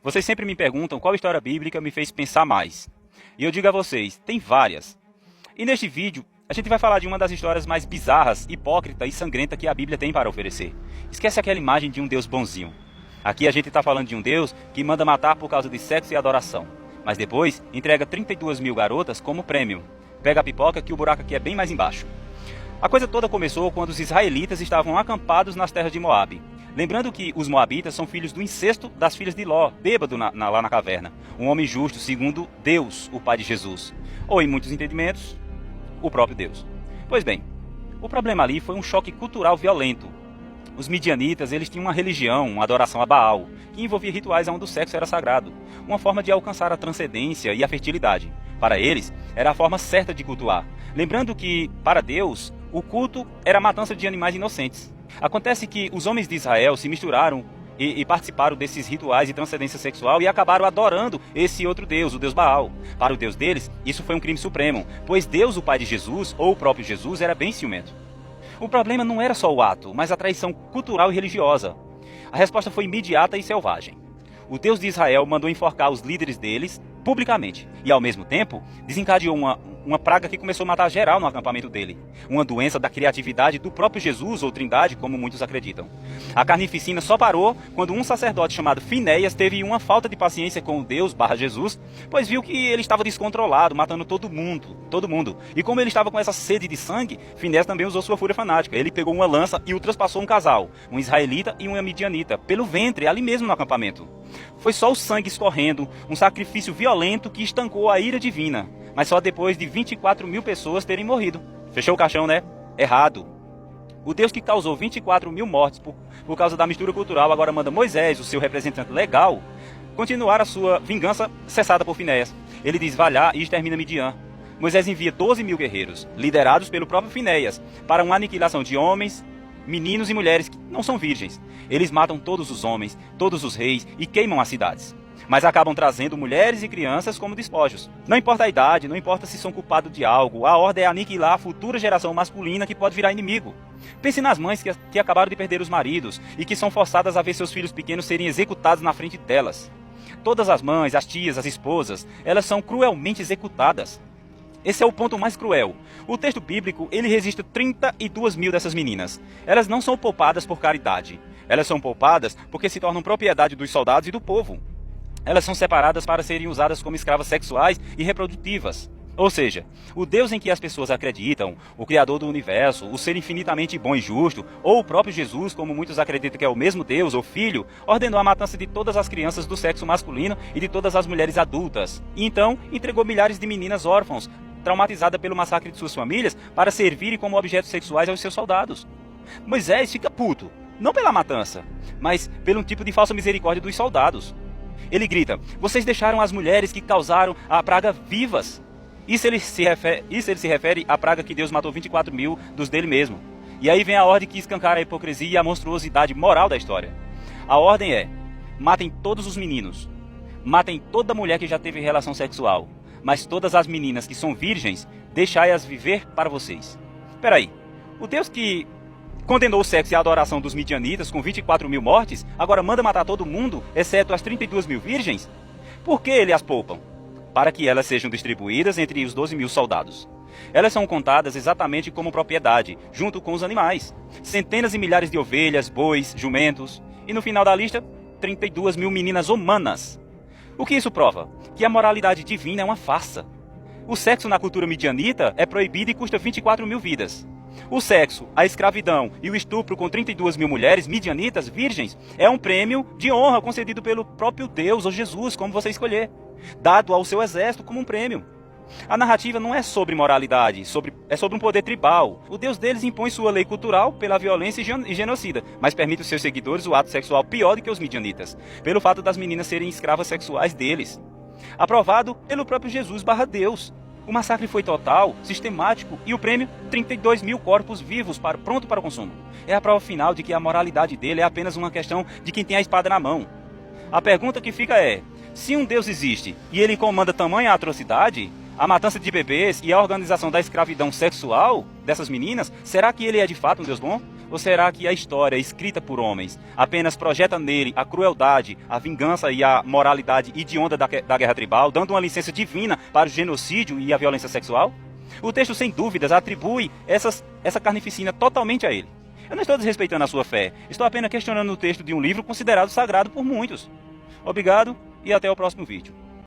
Vocês sempre me perguntam qual história bíblica me fez pensar mais. E eu digo a vocês, tem várias. E neste vídeo, a gente vai falar de uma das histórias mais bizarras, hipócrita e sangrenta que a Bíblia tem para oferecer. Esquece aquela imagem de um Deus bonzinho. Aqui a gente está falando de um Deus que manda matar por causa de sexo e adoração. Mas depois, entrega 32 mil garotas como prêmio. Pega a pipoca que o buraco aqui é bem mais embaixo. A coisa toda começou quando os israelitas estavam acampados nas terras de Moabe. Lembrando que os moabitas são filhos do incesto das filhas de Ló, bêbado lá na caverna. Um homem justo, segundo Deus, o pai de Jesus. Ou, em muitos entendimentos, o próprio Deus. Pois bem, o problema ali foi um choque cultural violento. Os midianitas, eles tinham uma religião, uma adoração a Baal, que envolvia rituais onde o sexo era sagrado, uma forma de alcançar a transcendência e a fertilidade. Para eles, era a forma certa de cultuar. Lembrando que, para Deus, o culto era a matança de animais inocentes. Acontece que os homens de Israel se misturaram e participaram desses rituais de transcendência sexual e acabaram adorando esse outro Deus, o Deus Baal. Para o Deus deles, isso foi um crime supremo, pois Deus, o pai de Jesus, ou o próprio Jesus, era bem ciumento. O problema não era só o ato, mas a traição cultural e religiosa. A resposta foi imediata e selvagem. O Deus de Israel mandou enforcar os líderes deles publicamente e, ao mesmo tempo, desencadeou uma praga que começou a matar geral no acampamento dele. Uma doença da criatividade do próprio Jesus ou Trindade, como muitos acreditam. A carnificina só parou quando um sacerdote chamado Finéias teve uma falta de paciência com Deus /Jesus, pois viu que ele estava descontrolado, matando todo mundo. E como ele estava com essa sede de sangue, Finéias também usou sua fúria fanática. Ele pegou uma lança e o traspassou um casal, um israelita e uma midianita, pelo ventre, ali mesmo no acampamento. Foi só o sangue escorrendo, um sacrifício violento que estancou a ira divina, mas só depois de 24 mil pessoas terem morrido. Fechou o caixão, né? Errado. O Deus que causou 24 mil mortes por causa da mistura cultural agora manda Moisés, o seu representante legal, continuar a sua vingança cessada por Finéias. Ele diz: vai lá e extermina Midian. Moisés envia 12 mil guerreiros, liderados pelo próprio Finéias, para uma aniquilação de homens, meninos e mulheres que não são virgens. Eles matam todos os homens, todos os reis e queimam as cidades. Mas acabam trazendo mulheres e crianças como despojos. Não importa a idade, não importa se são culpados de algo, a ordem é aniquilar a futura geração masculina que pode virar inimigo. Pense nas mães que acabaram de perder os maridos e que são forçadas a ver seus filhos pequenos serem executados na frente delas. Todas as mães, as tias, as esposas, elas são cruelmente executadas. Esse é o ponto mais cruel. O texto bíblico, ele registra 32 mil dessas meninas. Elas não são poupadas por caridade. Elas são poupadas porque se tornam propriedade dos soldados e do povo. Elas são separadas para serem usadas como escravas sexuais e reprodutivas. Ou seja, o Deus em que as pessoas acreditam, o Criador do Universo, o ser infinitamente bom e justo, ou o próprio Jesus, como muitos acreditam que é o mesmo Deus ou Filho, ordenou a matança de todas as crianças do sexo masculino e de todas as mulheres adultas. E então entregou milhares de meninas órfãos, traumatizadas pelo massacre de suas famílias, para servirem como objetos sexuais aos seus soldados. Moisés fica puto, não pela matança, mas pelo tipo de falsa misericórdia dos soldados. Ele grita: vocês deixaram as mulheres que causaram a praga vivas. Isso ele se refere à praga que Deus matou 24 mil dos dele mesmo. E aí vem a ordem que escancara a hipocrisia e a monstruosidade moral da história. A ordem é: matem todos os meninos, matem toda mulher que já teve relação sexual, mas todas as meninas que são virgens, deixai-as viver para vocês. Peraí, o Deus que condenou o sexo e a adoração dos midianitas com 24 mil mortes, agora manda matar todo mundo, exceto as 32 mil virgens? Por que ele as poupam? Para que elas sejam distribuídas entre os 12 mil soldados. Elas são contadas exatamente como propriedade, junto com os animais. Centenas e milhares de ovelhas, bois, jumentos. E no final da lista, 32 mil meninas humanas. O que isso prova? Que a moralidade divina é uma farsa. O sexo na cultura midianita é proibido e custa 24 mil vidas. O sexo, a escravidão e o estupro com 32 mil mulheres midianitas virgens é um prêmio de honra concedido pelo próprio Deus ou Jesus, como você escolher, dado ao seu exército como um prêmio. A narrativa não é sobre moralidade, é sobre um poder tribal. O Deus deles impõe sua lei cultural pela violência e genocida, mas permite aos seus seguidores o ato sexual pior do que os midianitas, pelo fato das meninas serem escravas sexuais deles. Aprovado pelo próprio Jesus /Deus. O massacre foi total, sistemático e o prêmio, 32 mil corpos vivos pronto para o consumo. É a prova final de que a moralidade dele é apenas uma questão de quem tem a espada na mão. A pergunta que fica é: se um Deus existe e ele comanda tamanha atrocidade, a matança de bebês e a organização da escravidão sexual dessas meninas, será que ele é de fato um Deus bom? Ou será que a história, escrita por homens, apenas projeta nele a crueldade, a vingança e a moralidade hedionda da guerra tribal, dando uma licença divina para o genocídio e a violência sexual? O texto, sem dúvidas, atribui essa carnificina totalmente a ele. Eu não estou desrespeitando a sua fé, estou apenas questionando o texto de um livro considerado sagrado por muitos. Obrigado e até o próximo vídeo.